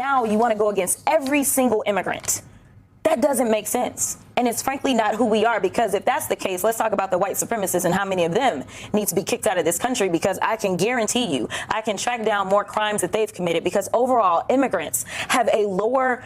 now you want to go against every single immigrant. That doesn't make sense. And it's frankly not who we are, because if that's the case, let's talk about the white supremacists and how many of them need to be kicked out of this country, because I can guarantee you I can track down more crimes that they've committed, because overall immigrants have a lower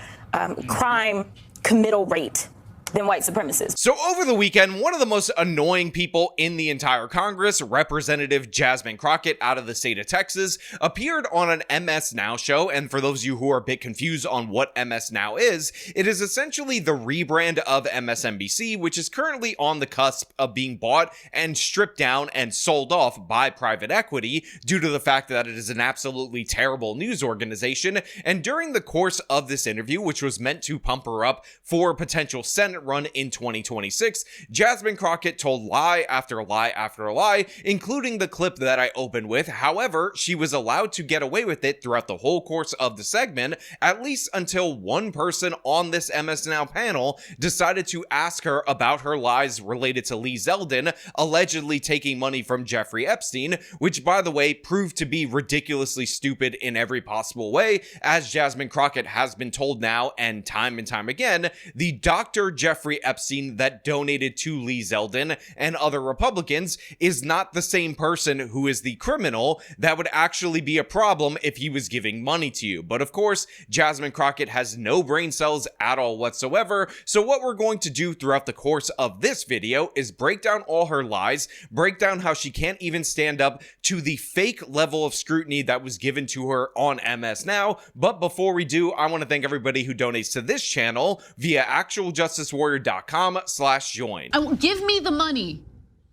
crime committal rate than white supremacists. So over the weekend, one of the most annoying people in the entire Congress, Representative Jasmine Crockett out of the state of Texas, appeared on an MSNOW show. And for those of you who are a bit confused on what MSNOW is, it is essentially the rebrand of MSNBC, which is currently on the cusp of being bought and stripped down and sold off by private equity due to the fact that it is an absolutely terrible news organization. And during the course of this interview, which was meant to pump her up for a potential Senate run in 2026, Jasmine Crockett told lie after lie after lie, including the clip that I opened with. However, she was allowed to get away with it throughout the whole course of the segment, at least until one person on this MSNOW panel decided to ask her about her lies related to Lee Zeldin allegedly taking money from Jeffrey Epstein, which, by the way, proved to be ridiculously stupid in every possible way. As Jasmine Crockett has been told now and time again, the Dr. Jeffrey Epstein that donated to Lee Zeldin and other Republicans is not the same person who is the criminal that would actually be a problem if he was giving money to you. But of course, Jasmine Crockett has no brain cells at all whatsoever. So what we're going to do throughout the course of this video is break down all her lies, break down how she can't even stand up to the fake level of scrutiny that was given to her on MS But before we do, I want to thank everybody who donates to this channel via actualjusticewarrior.com/join. Give me the money.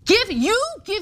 Give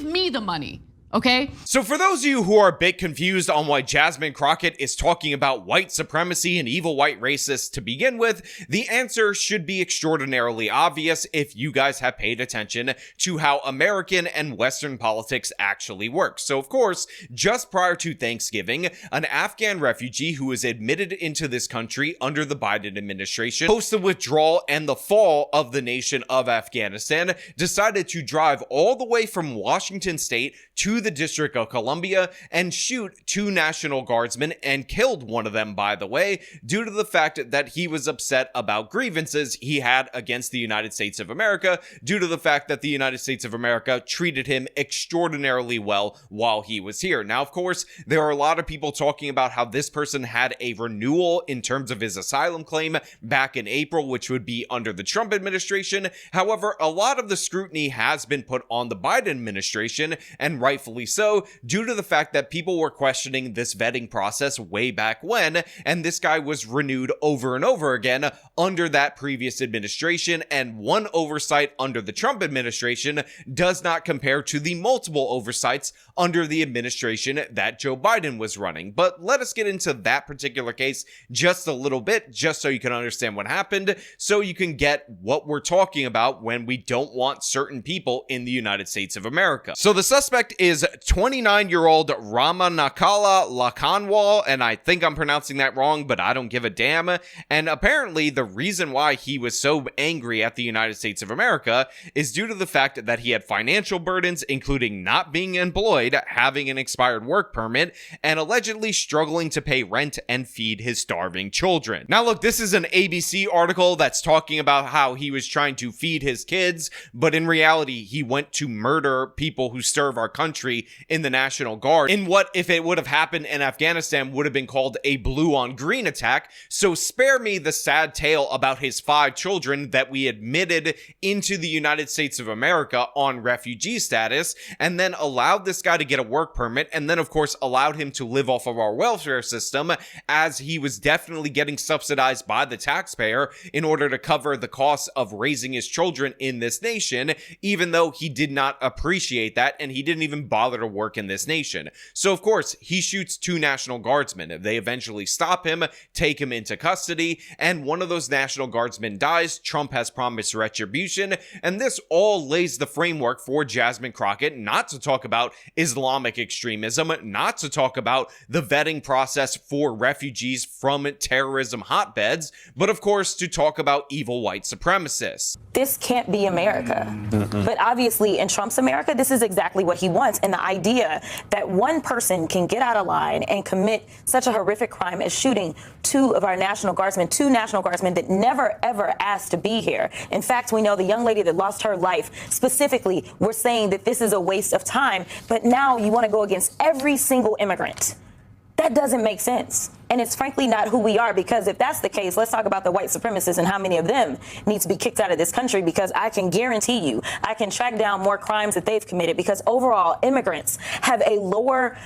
me the money. Okay? So for those of you who are a bit confused on why Jasmine Crockett is talking about white supremacy and evil white racists to begin with, the answer should be extraordinarily obvious if you guys have paid attention to how American and Western politics actually work. So of course, just prior to Thanksgiving, an Afghan refugee who was admitted into this country under the Biden administration, post the withdrawal and the fall of the nation of Afghanistan, decided to drive all the way from Washington state to the District of Columbia and shoot two National Guardsmen, and killed one of them, by the way, due to the fact that he was upset about grievances he had against the United States of America, due to the fact that the United States of America treated him extraordinarily well while he was here. Now, of course, there are a lot of people talking about how this person had a renewal in terms of his asylum claim back in April, which would be under the Trump administration. However, a lot of the scrutiny has been put on the Biden administration, and rightfully so, due to the fact that people were questioning this vetting process way back when, and this guy was renewed over and over again under that previous administration, and one oversight under the Trump administration does not compare to the multiple oversights under the administration that Joe Biden was running. But let us get into that particular case just a little bit, just so you can understand what happened, so you can get what we're talking about when we don't want certain people in the United States of America. So the suspect is 29-year-old Ramanakala Lakanwal, and I think I'm pronouncing that wrong, but I don't give a damn. And apparently the reason why he was so angry at the United States of America is due to the fact that he had financial burdens, including not being employed, having an expired work permit, and allegedly struggling to pay rent and feed his starving children. Now look, this is an ABC article that's talking about how he was trying to feed his kids, but in reality he went to murder people who serve our country in the National Guard in what, if it would have happened in Afghanistan, would have been called a blue on green attack. So spare me the sad tale about his 5 children that we admitted into the United States of America on refugee status, and then allowed this guy to get a work permit, and then of course allowed him to live off of our welfare system, as he was definitely getting subsidized by the taxpayer in order to cover the costs of raising his children in this nation, even though he did not appreciate that, and he didn't even bother to work in this nation. So of course he shoots 2 National Guardsmen. They eventually stop him, take him into custody, and one of those National Guardsmen dies. Trump has promised retribution, and this all lays the framework for Jasmine Crockett not to talk about Islamic extremism, not to talk about the vetting process for refugees from terrorism hotbeds, but of course to talk about evil white supremacists. This can't be America. But obviously in Trump's America, this is exactly what he wants. And And the idea that one person can get out of line and commit such a horrific crime as shooting two National Guardsmen that never, ever asked to be here. In fact, we know the young lady that lost her life specifically, we're saying that this is a waste of time. But now you want to go against every single immigrant. That doesn't make sense. And it's frankly not who we are, because if that's the case, let's talk about the white supremacists and how many of them need to be kicked out of this country, because I can guarantee you I can track down more crimes that they've committed, because overall immigrants have a lower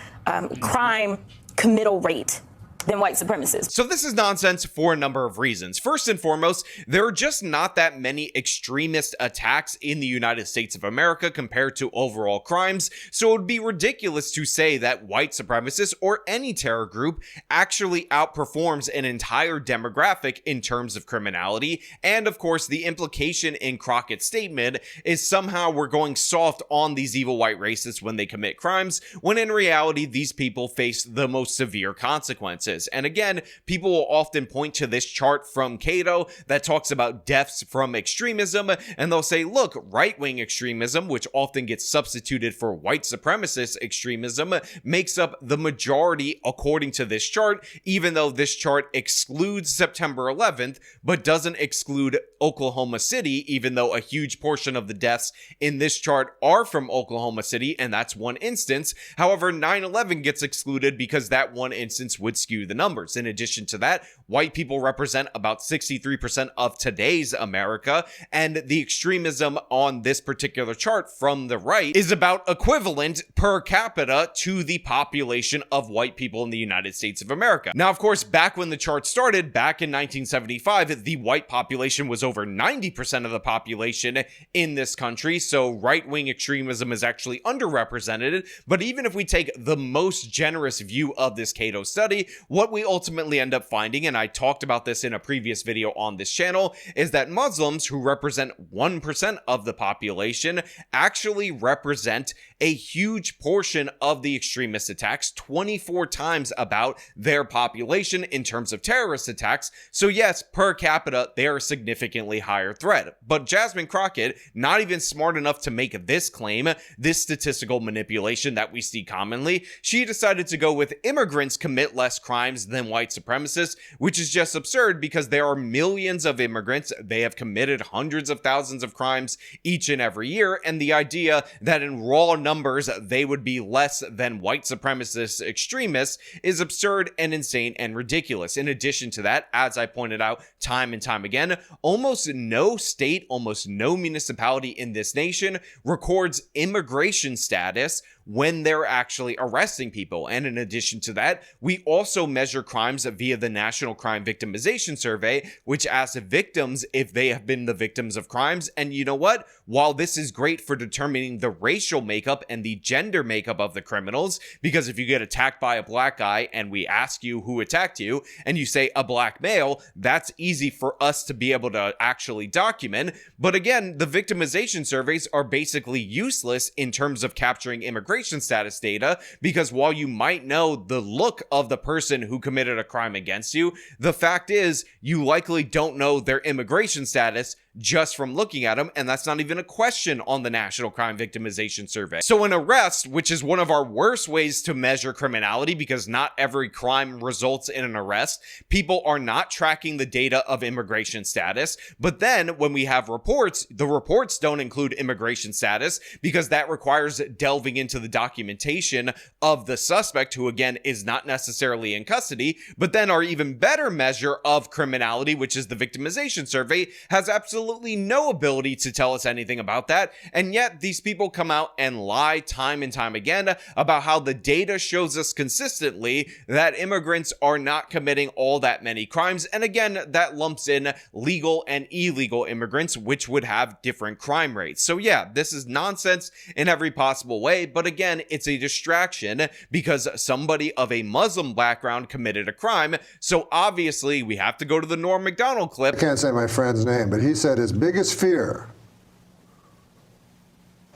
crime committal rate than white supremacists. So this is nonsense for a number of reasons. First and foremost, there are just not that many extremist attacks in the United States of America compared to overall crimes, so it would be ridiculous to say that white supremacists or any terror group actually outperforms an entire demographic in terms of criminality. And of course, the implication in Crockett's statement is somehow we're going soft on these evil white racists when they commit crimes, when in reality, these people face the most severe consequences. And again, people will often point to this chart from Cato that talks about deaths from extremism, and they'll say, look, right-wing extremism, which often gets substituted for white supremacist extremism, makes up the majority according to this chart, even though this chart excludes September 11th, but doesn't exclude Oklahoma City, even though a huge portion of the deaths in this chart are from Oklahoma City, and that's one instance. However, 9/11 gets excluded because that one instance would skew the numbers. In addition to that, white people represent about 63% of today's America, and the extremism on this particular chart from the right is about equivalent per capita to the population of white people in the United States of America. Now, of course, back when the chart started, back in 1975, the white population was over 90% of the population in this country, so right-wing extremism is actually underrepresented. But even if we take the most generous view of this Cato study, what we ultimately end up finding, and I talked about this in a previous video on this channel, is that Muslims, who represent 1% of the population, actually represent a huge portion of the extremist attacks, 24 times about their population in terms of terrorist attacks. So yes, per capita, they are a significantly higher threat. But Jasmine Crockett, not even smart enough to make this claim, this statistical manipulation that we see commonly, she decided to go with immigrants commit less crimes than white supremacists, which is just absurd because there are millions of immigrants. They have committed hundreds of thousands of crimes each and every year, and the idea that in raw numbers they would be less than white supremacist extremists is absurd and insane and ridiculous. In addition to that, as I pointed out time and time again, almost no state, almost no municipality in this nation records immigration status when they're actually arresting people. And in addition to that, we also measure crimes via the National Crime Victimization Survey, which asks victims if they have been the victims of crimes. And you know what? While this is great for determining the racial makeup and the gender makeup of the criminals, because if you get attacked by a black guy and we ask you who attacked you and you say a black male, that's easy for us to be able to actually document. But again, the victimization surveys are basically useless in terms of capturing immigration status data, because while you might know the look of the person who committed a crime against you, the fact is you likely don't know their immigration status just from looking at them, and that's not even a question on the National Crime Victimization Survey. So an arrest, which is one of our worst ways to measure criminality because not every crime results in an arrest, people are not tracking the data of immigration status. But then when we have reports, the reports don't include immigration status because that requires delving into the documentation of the suspect, who again is not necessarily in custody. But then our even better measure of criminality, which is the victimization survey, has absolutely no ability to tell us anything about that. And yet these people come out and lie time and time again about how the data shows us consistently that immigrants are not committing all that many crimes. And again, that lumps in legal and illegal immigrants, which would have different crime rates. So yeah, this is nonsense in every possible way. But again, it's a distraction because somebody of a Muslim background committed a crime. So obviously we have to go to the Norm Macdonald clip. I can't say my friend's name, but he said his biggest fear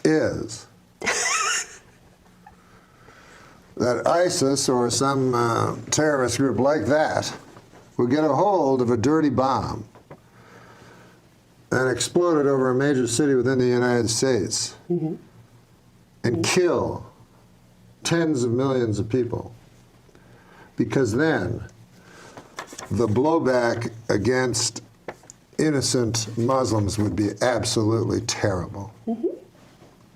is that ISIS or some terrorist group like that would get a hold of a dirty bomb and explode it over a major city within the United States and kill tens of millions of people. Because then the blowback against innocent Muslims would be absolutely terrible.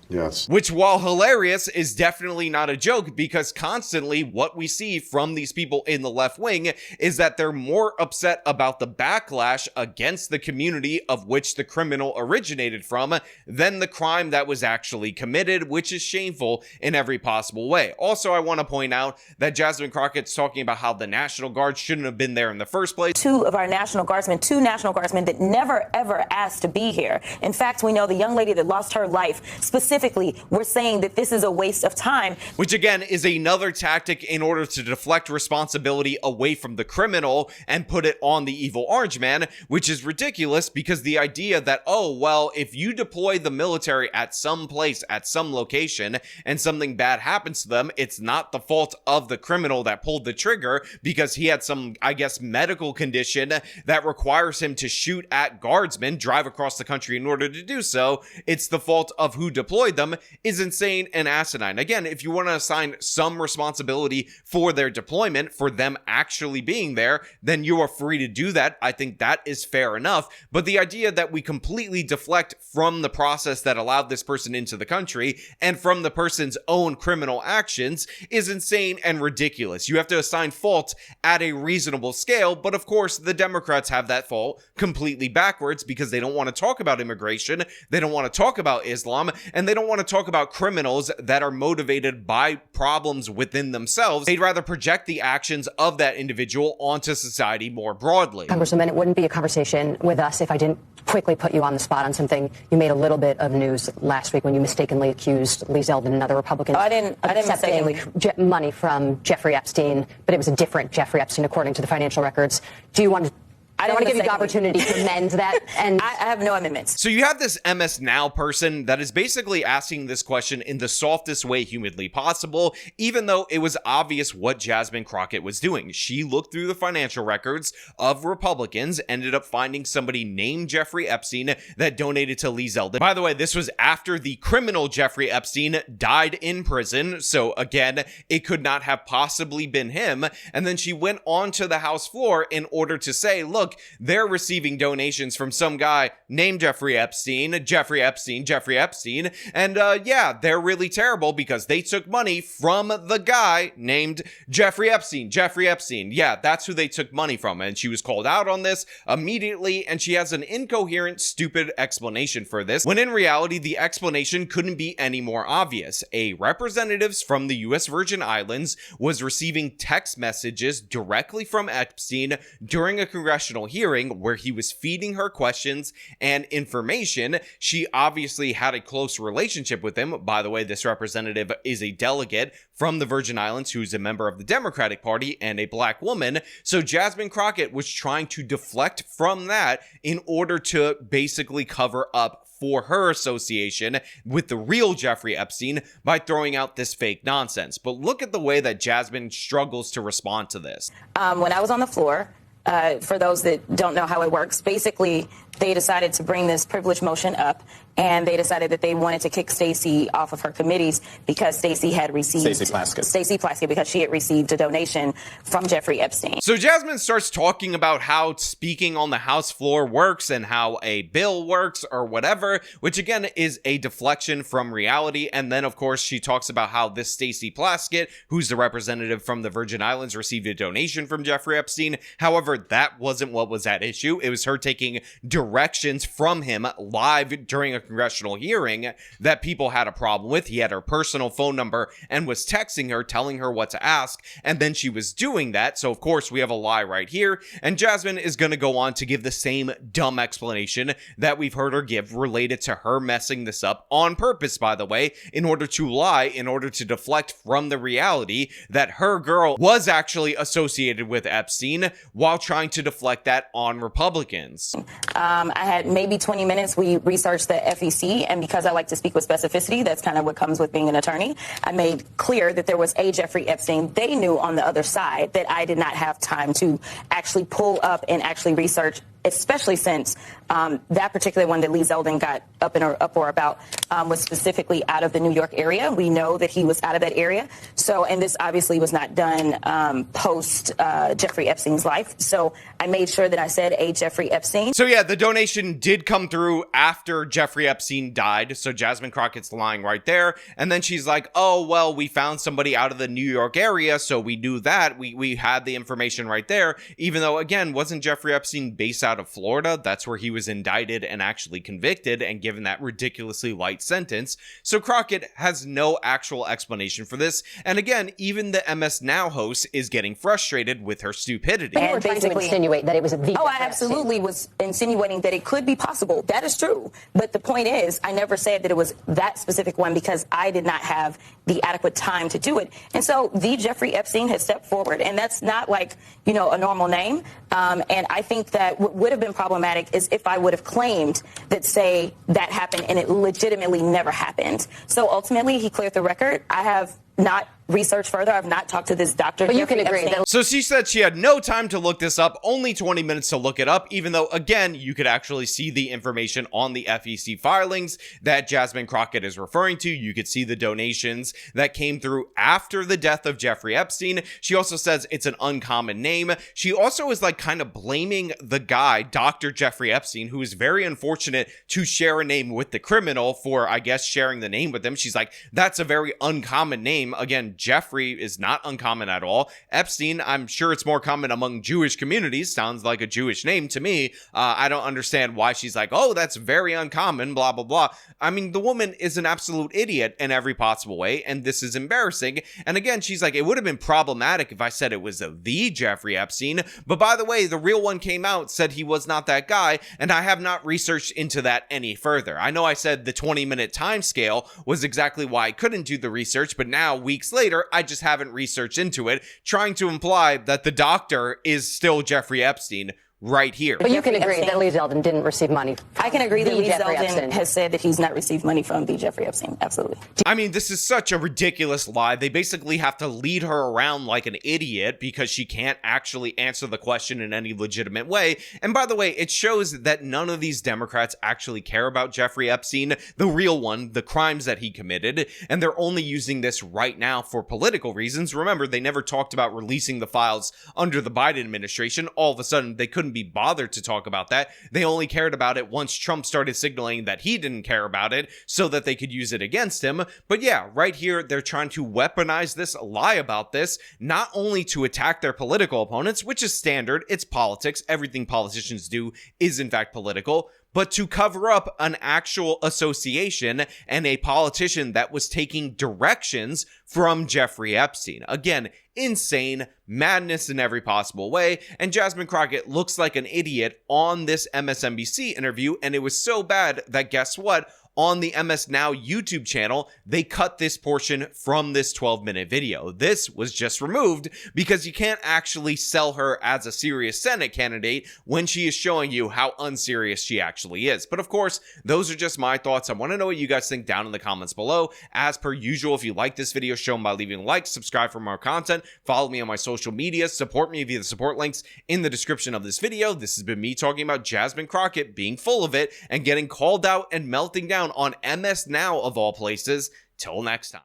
Yes. Which, while hilarious, is definitely not a joke, because constantly what we see from these people in the left wing is that they're more upset about the backlash against the community of which the criminal originated from than the crime that was actually committed, which is shameful in every possible way. Also, I want to point out that Jasmine Crockett's talking about how the National Guard shouldn't have been there in the first place. Two National Guardsmen that never ever asked to be here. In fact, we know the young lady that lost her life specifically, we're saying that this is a waste of time. Which again is another tactic in order to deflect responsibility away from the criminal and put it on the evil orange man, which is ridiculous, because the idea that, oh, well, if you deploy the military at some place, at some location, and something bad happens to them, it's not the fault of the criminal that pulled the trigger because he had some, I guess, medical condition that requires him to shoot at guardsmen, drive across the country in order to do so. It's the fault of who deployed them, is insane and asinine. Again, if you want to assign some responsibility for their deployment, for them actually being there, then you are free to do that. I think that is fair enough. But the idea that we completely deflect from the process that allowed this person into the country and from the person's own criminal actions is insane and ridiculous. You have to assign fault at a reasonable scale, but of course the Democrats have that fault completely backwards because they don't want to talk about immigration, they don't want to talk about Islam, and they don't want to talk about criminals that are motivated by problems within themselves. They'd rather project the actions of that individual onto society more broadly. Congresswoman, it wouldn't be a conversation with us if I didn't quickly put you on the spot on something. You made a little bit of news last week when you mistakenly accused Lee Zeldin and another Republicans I didn't accepting money from Jeffrey Epstein, but it was a different Jeffrey Epstein according to the financial records. Do you want to I don't want to give you the opportunity to amend that. And I have no amendments. So you have this MSNOW person that is basically asking this question in the softest way humanly possible, even though it was obvious what Jasmine Crockett was doing. She looked through the financial records of Republicans, ended up finding somebody named Jeffrey Epstein that donated to Lee Zeldin. By the way, this was after the criminal Jeffrey Epstein died in prison. So again, it could not have possibly been him. And then she went onto the House floor in order to say, look, they're receiving donations from some guy named Jeffrey Epstein, and yeah, they're really terrible because they took money from the guy named Jeffrey Epstein. Yeah, that's who they took money from, and she was called out on this immediately, and she has an incoherent, stupid explanation for this, when in reality, the explanation couldn't be any more obvious. A representative from the U.S. Virgin Islands was receiving text messages directly from Epstein during a congressional hearing where he was feeding her questions and information. She obviously had a close relationship with him. By the way, this representative is a delegate from the Virgin Islands who's a member of the Democratic Party and a black woman. So Jasmine Crockett was trying to deflect from that in order to basically cover up for her association with the real Jeffrey Epstein by throwing out this fake nonsense. But look at the way that Jasmine struggles to respond to this. When I was on the floor, for those that don't know how it works, basically they decided to bring this privilege motion up, and they decided that they wanted to kick Stacey off of her committees because Stacey had received Stacey Plaskett because she had received a donation from Jeffrey Epstein. So Jasmine starts talking about how speaking on the House floor works and how a bill works or whatever, which again is a deflection from reality. And then of course she talks about how this Stacey Plaskett, who's the representative from the Virgin Islands, received a donation from Jeffrey Epstein. However, that wasn't what was at issue. It was her taking directions from him live during a congressional hearing that people had a problem with. He had her personal phone number and was texting her, telling her what to ask, and then she was doing that. So of course we have a lie right here, and Jasmine is going to go on to give the same dumb explanation that we've heard her give related to her messing this up on purpose, by the way, in order to lie, in order to deflect from the reality that her girl was actually associated with Epstein, while trying to deflect that on Republicans. I had maybe 20 minutes. We researched the FEC, and because I like to speak with specificity, that's kind of what comes with being an attorney, I made clear that there was a Jeffrey Epstein. They knew on the other side that I did not have time to actually pull up and actually research especially since that particular one that Lee Zeldin got up in an uproar about was specifically out of the New York area. We know that he was out of that area. So, and this obviously was not done post Jeffrey Epstein's life. So I made sure that I said a Jeffrey Epstein. So yeah, the donation did come through after Jeffrey Epstein died. So Jasmine Crockett's lying right there. And then she's like, oh, well, we found somebody out of the New York area. So we knew that. We had the information right there. Even though, again, wasn't Jeffrey Epstein based out of Florida? That's where he was indicted and actually convicted and given that ridiculously light sentence. So Crockett has no actual explanation for this. And again, even the MSNOW host is getting frustrated with her stupidity. But you were trying to insinuate that it was the Oh, I absolutely was insinuating that it could be possible. That is true. But the point is, I never said that it was that specific one because I did not have the adequate time to do it. And so the Jeffrey Epstein has stepped forward, and that's not like, you know, a normal name. And I think that what would have been problematic is if I would have claimed that, say, that happened and it legitimately never happened. So ultimately, he cleared the record. I have not researched further. I've not talked to this doctor. But you can agree that. So she said she had no time to look this up, only 20 minutes to look it up, even though, again, you could actually see the information on the FEC filings that Jasmine Crockett is referring to. You could see the donations that came through after the death of Jeffrey Epstein. She also says it's an uncommon name. She also is like kind of blaming the guy, Dr. Jeffrey Epstein, who is very unfortunate to share a name with the criminal for, I guess, sharing the name with him. She's like, that's a very uncommon name. Again, Jeffrey is not uncommon at all. Epstein, I'm sure it's more common among Jewish communities. Sounds like a Jewish name to me. I don't understand why she's like, oh, that's very uncommon, blah, blah, blah. I mean, the woman is an absolute idiot in every possible way, and this is embarrassing. And again, she's like, it would have been problematic if I said it was the Jeffrey Epstein. But by the way, the real one came out, said he was not that guy, and I have not researched into that any further. I know I said the 20-minute time scale was exactly why I couldn't do the research, but now, weeks later, I just haven't researched into it, trying to imply that the doctor is still Jeffrey Epstein right here. But you can agree that Lee Zeldin didn't receive money. I can agree that Lee Jeffrey Zeldin Epstein has said that he's not received money from the Jeffrey Epstein. Absolutely. I mean, this is such a ridiculous lie. They basically have to lead her around like an idiot because she can't actually answer the question in any legitimate way. And by the way, it shows that none of these Democrats actually care about Jeffrey Epstein, the real one, the crimes that he committed, and they're only using this right now for political reasons. Remember, they never talked about releasing the files under the Biden administration. All of a sudden, they couldn't be bothered to talk about that. They only cared about it once Trump started signaling that he didn't care about it so that they could use it against him. But yeah, right here, they're trying to weaponize this, lie about this, not only to attack their political opponents, which is standard, it's politics, everything politicians do is in fact political, but to cover up an actual association and a politician that was taking directions from Jeffrey Epstein. Again, insane, madness in every possible way, and Jasmine Crockett looks like an idiot on this MSNBC interview, and it was so bad that guess what? On the MSNOW YouTube channel, they cut this portion from this 12-minute video. This was just removed because you can't actually sell her as a serious Senate candidate when she is showing you how unserious she actually is. But of course, those are just my thoughts. I want to know what you guys think down in the comments below. As per usual, if you like this video, show them by leaving a like, subscribe for more content, follow me on my social media, support me via the support links in the description of this video. This has been me talking about Jasmine Crockett being full of it and getting called out and melting down on MSNOW of all places. Till next time.